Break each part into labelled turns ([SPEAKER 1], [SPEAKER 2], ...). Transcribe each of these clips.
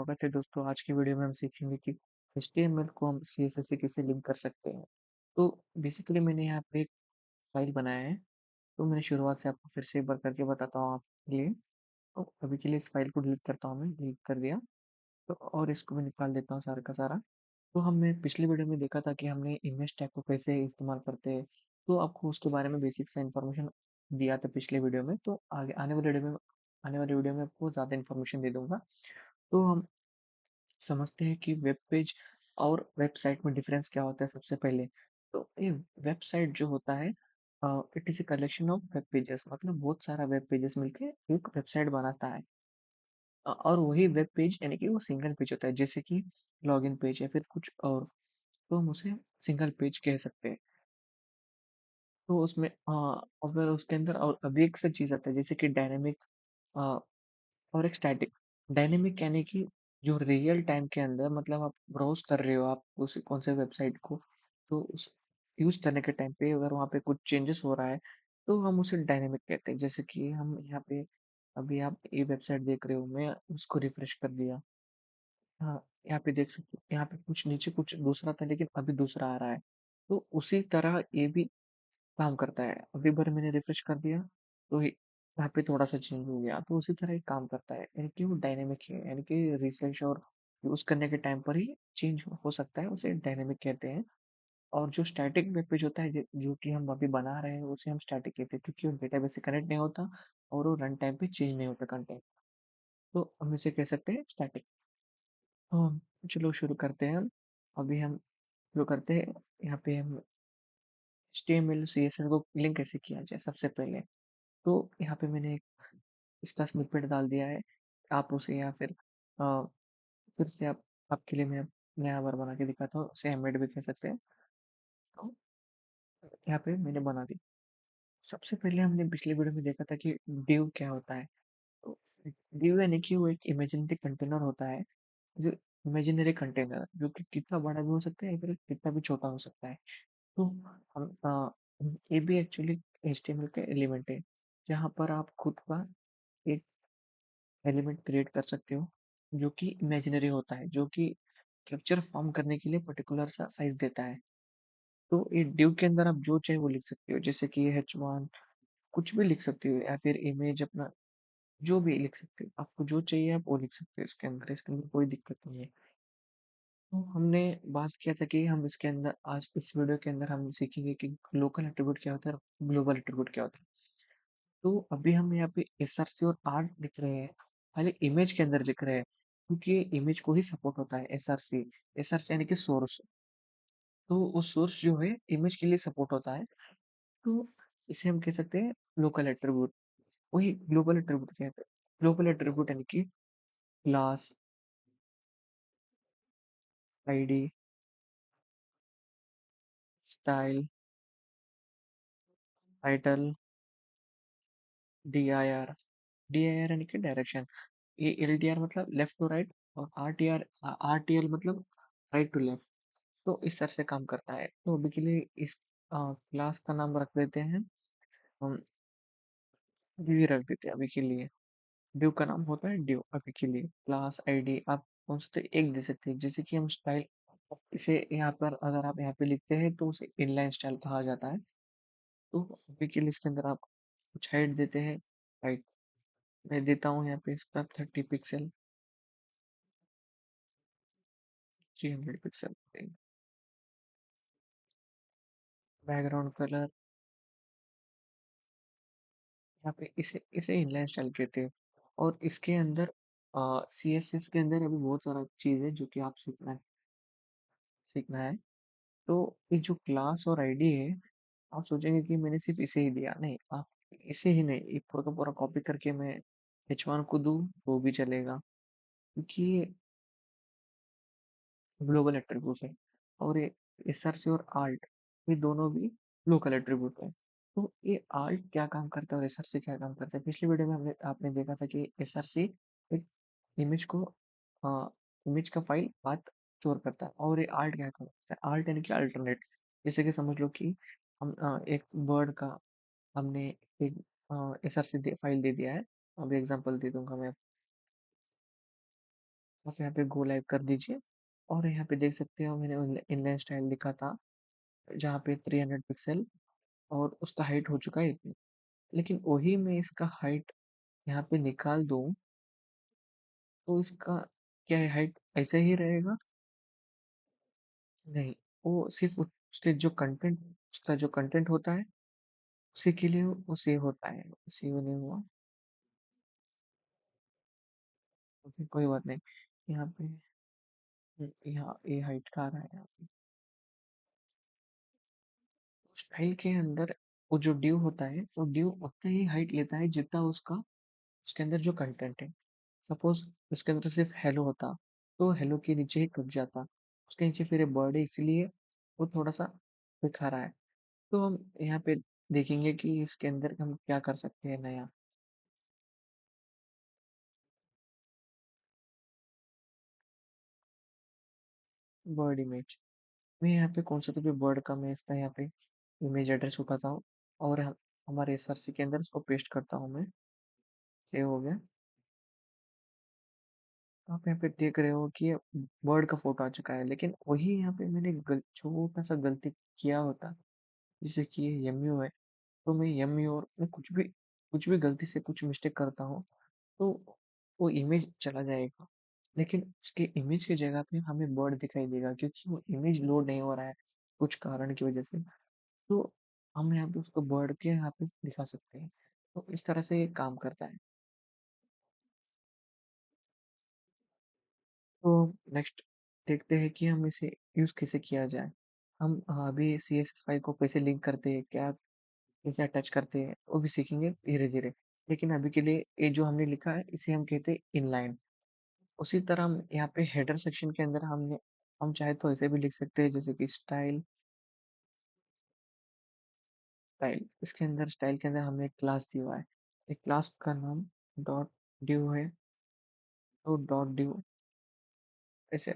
[SPEAKER 1] स्वागत है दोस्तों। आज की वीडियो में हम सीखेंगे कि एचटीएमएल को हम सीएसएस से कैसे लिंक कर सकते हैं। तो बेसिकली मैंने यहाँ पे एक फाइल बनाया है। तो मैं शुरुआत से आपको फिर से एक बार करके बताता हूँ आपके लिए। तो अभी के लिए इस फाइल को डिलीट करता हूँ, मैं डिलीट कर दिया। तो और इसको मैं निकाल देता हूँ सारा का सारा। तो हमने पिछली वीडियो में देखा था कि हमने इमेज टैग को कैसे इस्तेमाल करते हैं। तो आपको उसके बारे में बेसिक सा इन्फॉर्मेशन दिया था पिछले वीडियो में। तो आगे आने वाले वीडियो में आपको ज़्यादा इन्फॉर्मेशन दे दूंगा। तो हम समझते हैं कि वेब पेज और वेबसाइट में डिफरेंस क्या होता है सबसे पहले। तो ये वेबसाइट जो होता है, it is a collection of web pages, मतलब बहुत सारा वेब पेजेस मिलके एक वेबसाइट बनाता है। और वही वेब पेज यानी कि वो सिंगल पेज होता है, जैसे कि लॉगिन पेज या फिर कुछ और। तो हम उसे सिंगल पेज कह सकते हैं। तो उसमें अगर उसके अंदर और अभी एक सा चीज आता है जैसे कि डायनेमिक और एक स्टैटिक। डायनेमिक यानी कि जो रियल टाइम के अंदर, मतलब आप ब्राउज कर रहे हो, आप उस कौन से वेबसाइट को, तो उस यूज करने के टाइम पे अगर वहाँ पे कुछ चेंजेस हो रहा है तो हम उसे डायनेमिक कहते हैं। जैसे कि हम यहाँ पे अभी आप ये वेबसाइट देख रहे हो, मैं उसको रिफ्रेश कर दिया। हाँ, यहाँ पे देख सकते हो, यहाँ पे कुछ नीचे कुछ दूसरा था लेकिन अभी दूसरा आ रहा है। तो उसी तरह ये भी काम करता है। अभी बार मैंने रिफ्रेश कर दिया तो यहाँ पे थोड़ा सा चेंज हो गया, तो उसी तरह ये काम करता है। यानी कि वो डायनेमिक है, यानी कि रिफ्रेश और यूज करने के टाइम पर ही चेंज हो सकता है, उसे डायनेमिक कहते हैं। और जो स्टैटिक वेब पेज होता है जो कि हम अभी बना रहे हैं, उसे हम स्टैटिक कहते हैं, क्योंकि वो डेटाबेस से कनेक्ट नहीं होता और वो रन टाइम पे चेंज नहीं होता कंटेंट। तो हम इसे कह सकते हैं स्टैटिक। तो चलो शुरू करते हैं हम। अभी हम जो करते हैं, यहाँ पे हम HTML CSS को लिंक कैसे किया जाए सबसे पहले। तो यहाँ पे मैंने इसका स्निपेट डाल दिया है। आप उसे या फिर फिर से आप आपके लिए मैं नया बार बना के दिखाता हूँ, उसे एम्बेड भी कह सकते हैं। तो यहाँ पे मैंने बना दी। सबसे पहले हमने पिछले वीडियो में देखा था कि div क्या होता है। तो div यानी कि वो एक इमेजिनरी कंटेनर होता है, जो इमेजिनरी कंटेनर जो कि कितना बड़ा भी हो सकता है या फिर कितना भी छोटा हो सकता है। तो हम ये भी एक्चुअली HTML का एलिमेंट है, जहाँ पर आप खुद का एक एलिमेंट क्रिएट कर सकते हो जो कि इमेजिनरी होता है, जो कि स्ट्रक्चर फॉर्म करने के लिए पर्टिकुलर सा साइज देता है। तो ये div के अंदर आप जो चाहे वो लिख सकते हो, जैसे कि h1 कुछ भी लिख सकते हो, या फिर इमेज अपना जो भी लिख सकते हो। आपको जो चाहिए आप वो लिख सकते हो इसके अंदर कोई दिक्कत नहीं है। तो हमने बात किया था कि हम इसके अंदर आज इस वीडियो के अंदर हम सीखेंगे कि लोकल एट्रीब्यूट क्या होता है और ग्लोबल एट्रीब्यूट क्या होता है। तो अभी हम यहाँ पे SRC और R लिख रहे हैं, खाली इमेज के अंदर लिख रहे हैं, क्योंकि इमेज को ही सपोर्ट होता है SRC। SRC यानी कि सोर्स। तो वो सोर्स जो है इमेज के लिए सपोर्ट होता है। तो इसे हम कह सकते हैं लोकल एट्रीब्यूट। वही ग्लोबल एट्रीब्यूट कहते हैं। ग्लोबल एट्रीब्यूट यानी कि class, ID, style, title, DIR। DIR यानी कि डायरेक्शन। ये LDR मतलब लेफ्ट टू राइट, और RTL मतलब राइट टू लेफ्ट। तो इस तरह से काम करता है। तो अभी के लिए इस क्लास का नाम रख देते हैं हम, ड्यू रख देते हैं अभी के लिए। ड्यू का नाम होता है ड्यू। अभी के लिए क्लास आईडी आप कौन सा तो एक दे सकते हैं, जैसे कि हम स्टाइल, इसे यहाँ पर अगर आप यहाँ पे लिखते हैं तो उसे इनलाइन स्टाइल कहा जाता है। तो अभी के लिए इसके अंदर आप कुछ हाइट देते हैं। हाइट मैं देता हूँ यहाँ पे इसका 30 पिक्सल, 300 पिक्सल। बैकग्राउंड कलर, यहाँ पे इसे इसे इनलाइन स्टाइल कहते हैं। और इसके अंदर CSS के अंदर अभी बहुत सारा चीज़ है जो कि आप सीखना है। तो ये जो क्लास और आईडी है, आप सोचेंगे कि मैंने सिर्फ इसे ही दिया, नहीं। आप इसे ही नहीं, ये पूरा का पूरा कॉपी करके मैं H1 को दूँ वो भी चलेगा, क्योंकि ये ग्लोबल एट्रीब्यूट है। और ये SRC और ALT, ये दोनों भी लोकल एट्रीब्यूट है। तो ये ALT क्या काम करता है और SRC क्या काम करता है, पिछली वीडियो में हमने आपने देखा था कि SRC एक इमेज को इमेज का फाइल पाथ स्टोर करता है, और ये ALT क्या करता है। ALT यानी कि अल्टरनेट। जैसे कि समझ लो कि हम एक वर्ड का हमने एक SRC फाइल दे दिया है। अभी एग्जांपल दे दूंगा मैं। आप यहाँ पे गो लाइव कर दीजिए और यहाँ पे देख सकते हो मैंने इनलाइन स्टाइल लिखा था जहाँ पे 300 पिक्सल और उसका हाइट हो चुका है इतनी। लेकिन वही मैं इसका हाइट यहाँ पे निकाल दूँ तो इसका क्या है हाइट ऐसे ही रहेगा? नहीं, वो सिर्फ़ उसके जो कंटेंट उसका जो कंटेंट होता है उसी के लिए वो सेव होता है, सेव नहीं हुआ। ओके, कोई बात नहीं। यहाँ पे यहाँ ये हाइट का आ रहा है यहाँ पे। स्टाइल के अंदर वो जो डिव होता है, वो डिव उतना ही हाइट लेता है जितना उसका उसके अंदर जो कंटेंट है। सपोज़ उसके अंदर सिर्फ़ हेलो होता, तो हेलो के नीचे ही कट जाता। उसके नीचे फिर ये बर्ड है इसलिए वो थोड़ा-सा दिखा रहा है। तो हम यहाँ पे देखेंगे कि इसके अंदर हम क्या कर सकते हैं नया बर्ड इमेज। मैं यहाँ पे कौन सा तो भी बर्ड का मैं इसका यहाँ पे इमेज एड्रेस उठाता हूँ और हमारे SRC के अंदर इसको पेस्ट करता हूँ मैं। सेव हो गया। आप यहाँ पे देख रहे हो कि बर्ड का फोटो आ चुका है लेकिन वही यहाँ पे मैंने छोटा सा गलती किया होता जैसे कि ये यम्यू है तो मैं यम्यू और मैं कुछ भी गलती से कुछ मिस्टेक करता हूँ तो वो इमेज चला जाएगा लेकिन उसके इमेज की जगह पे हमें बर्ड दिखाई देगा क्योंकि वो इमेज लोड नहीं हो रहा है कुछ कारण की वजह से तो हम यहाँ पे उसको बर्ड के यहाँ पे दिखा सकते हैं तो इस तरह से ये काम करता है तो नेक्स्ट देखते हैं कि हम इसे यूज़ कैसे किया जाए हम अभी CSS फाइल को कैसे लिंक करते हैं क्या कैसे अटैच करते हैं वो भी सीखेंगे धीरे धीरे लेकिन अभी के लिए ये जो हमने लिखा है इसे हम कहते हैं इनलाइन उसी तरह हम यहाँ पे हेडर सेक्शन के अंदर हम चाहे तो ऐसे भी लिख सकते हैं जैसे कि स्टाइल इसके अंदर स्टाइल के अंदर हमने एक क्लास दिया हुआ है एक क्लास का नाम डॉट ड्यू है तो डॉट ड्यू ऐसे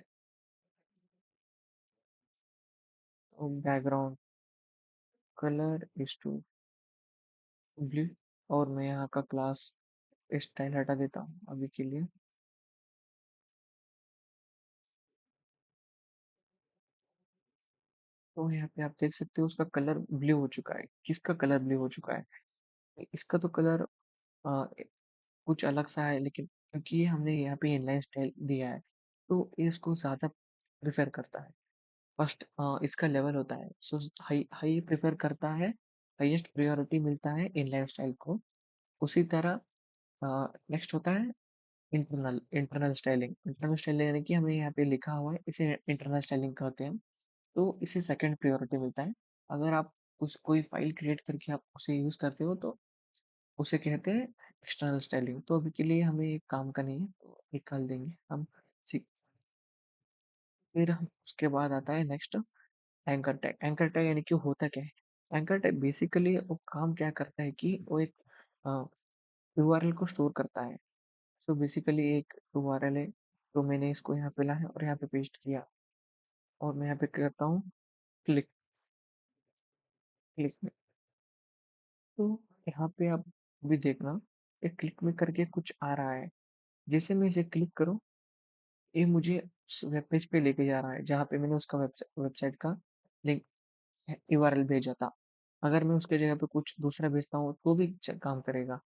[SPEAKER 1] background colour is to blue और मैं यहाँ का क्लास स्टाइल हटा देता हूँ अभी के लिए तो यहाँ पे आप देख सकते हो उसका कलर ब्लू हो चुका है किसका कलर ब्लू हो चुका है इसका तो कलर कुछ अलग सा है लेकिन क्योंकि ये हमने यहाँ पे इनलाइन स्टाइल दिया है तो ये इसको ज़्यादा प्रेफर करता है फर्स्ट इसका लेवल होता है सो हाई हाई प्रेफर करता है हाईएस्ट प्रायोरिटी मिलता है इनलाइन स्टाइल को उसी तरह नेक्स्ट होता है इंटरनल स्टाइलिंग इंटरनल स्टाइलिंग यानी कि हमें यहाँ पे लिखा हुआ है इसे इंटरनल स्टाइलिंग कहते हैं तो इसे सेकंड प्रायोरिटी मिलता है अगर आप उस कोई फाइल क्रिएट करके आप उसे यूज़ करते हो तो उसे कहते हैं एक्सटर्नल स्टाइलिंग तो अभी के लिए हमें एक काम का नहीं है तो निकाल देंगे हम सीख फिर हम उसके बाद आता है नेक्स्ट एंकर टैग यानी कि होता क्या है एंकर टैग बेसिकली वो काम क्या करता है कि वो एक यूआरएल को स्टोर करता है सो बेसिकली एक यूआरएल है तो मैंने इसको यहाँ पे लाया और यहाँ पे पेस्ट किया और मैं यहाँ पे करता हूँ क्लिक क्लिक में तो यहाँ पे आप भी देखना ये क्लिक में करके कुछ आ रहा है जैसे मैं इसे क्लिक करूँ ये मुझे उस वेब पेज पे लेके जा रहा है जहाँ पे मैंने उसका वेबसाइट का लिंक यूआरएल भेजा था अगर मैं उसके जगह पे कुछ दूसरा भेजता हूँ तो भी काम करेगा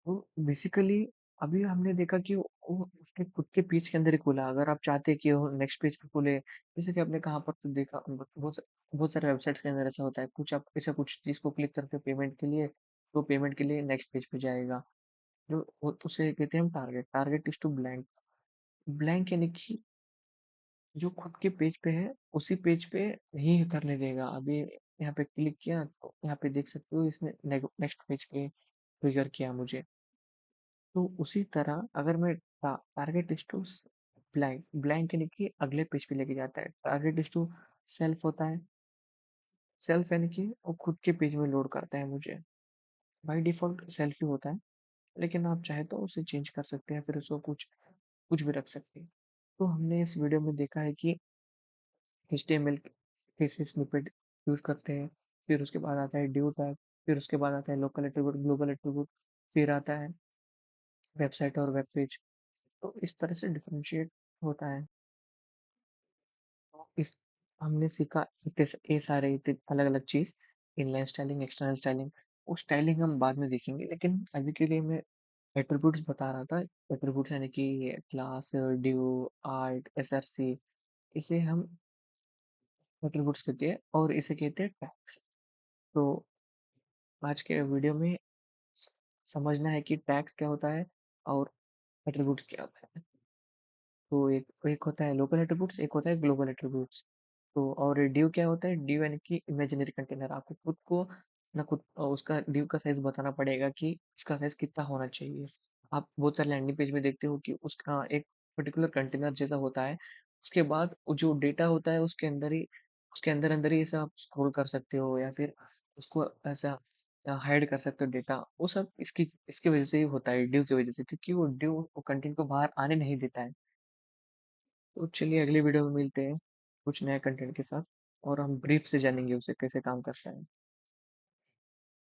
[SPEAKER 1] तो बेसिकली अभी हमने देखा कि वो उसके खुद के पेज के अंदर ही खुला अगर आप चाहते हैं कि वो नेक्स्ट पेज पे खुले जैसे कि आपने कहाँ पर तो देखा बहुत सारे वेबसाइट्स के अंदर ऐसा होता है कुछ आप ऐसा कुछ चीज को क्लिक करते हो पेमेंट के लिए तो पेमेंट के लिए नेक्स्ट पेज पे जाएगा जो उसे कहते हैं हम target is to blank blank यानी कि जो खुद के पेज पे है उसी पेज पे ही करने देगा अभी यहाँ पे क्लिक किया तो यहाँ पे देख सकते हो इसने नेक्स्ट पेज पे ट्रिगर किया मुझे तो उसी तरह अगर मैं target is to blank blank यानी कि अगले पेज पे लेके जाता है टारगेट इज टू सेल्फ होता है सेल्फ यानी कि वो खुद के पेज में लोड करता है मुझे बाय डिफॉल्ट सेल्फ ही होता है लेकिन आप चाहे तो उसे चेंज कर सकते हैं फिर उसको कुछ कुछ भी रख सकते हैं तो हमने इस वीडियो में देखा है कि HTML कैसे स्निपेट यूज करते हैं फिर उसके बाद आता है ड्यू टैग फिर उसके बाद आता है लोकल एट्रीब्यूट ग्लोबल एट्रीब्यूट फिर आता है वेबसाइट और वेब पेज तो इस तरह से डिफरेंशिएट होता है। तो इस हमने सीखा ये सारे अलग-अलग चीज़, इनलाइन स्टाइलिंग, एक्सटर्नल स्टाइलिंग, वो स्टाइलिंग हम बाद में देखेंगे, लेकिन अभी के लिए मैं एट्रीब्यूट्स बता रहा था। एट्रीब्यूट्स यानी कि क्लास, ड्यू, आर्ट, एसआरसी, इसे हम एट्रीब्यूट्स कहते हैं और इसे कहते हैं टैग्स। तो आज के वीडियो में स समझना है कि टैग्स क्या होता है और एट्रीब्यूट्स क्या होता है। तो एक एक होता है लोकल एट्रीब्यूट्स, एक होता है ग्लोबल एट्रीब्यूट्स। तो और ड्यू क्या होता है? ड्यू यानी कि इमेजिनरी कंटेनर। आपको खुद को ना खुद उसका ड्यू का साइज़ बताना पड़ेगा कि इसका साइज़ कितना होना चाहिए। आप बहुत सारे लैंडिंग पेज में देखते हो कि उसका एक पर्टिकुलर कंटेनर जैसा होता है। उसके बाद वो जो डेटा होता है उसके अंदर ही ऐसा आप स्क्रॉल कर सकते हो या फिर उसको ऐसा हाइड कर सकते हो डेटा। वो सब इसकी इसकी वज़ह से ही होता है, ड्यू की वज़ह से, क्योंकि वो ड्यू वो कंटेंट को बाहर आने नहीं देता है। तो चलिए अगली वीडियो में मिलते हैं कुछ नए कंटेंट के साथ और हम ब्रीफ से जानेंगे उसे कैसे काम करता है।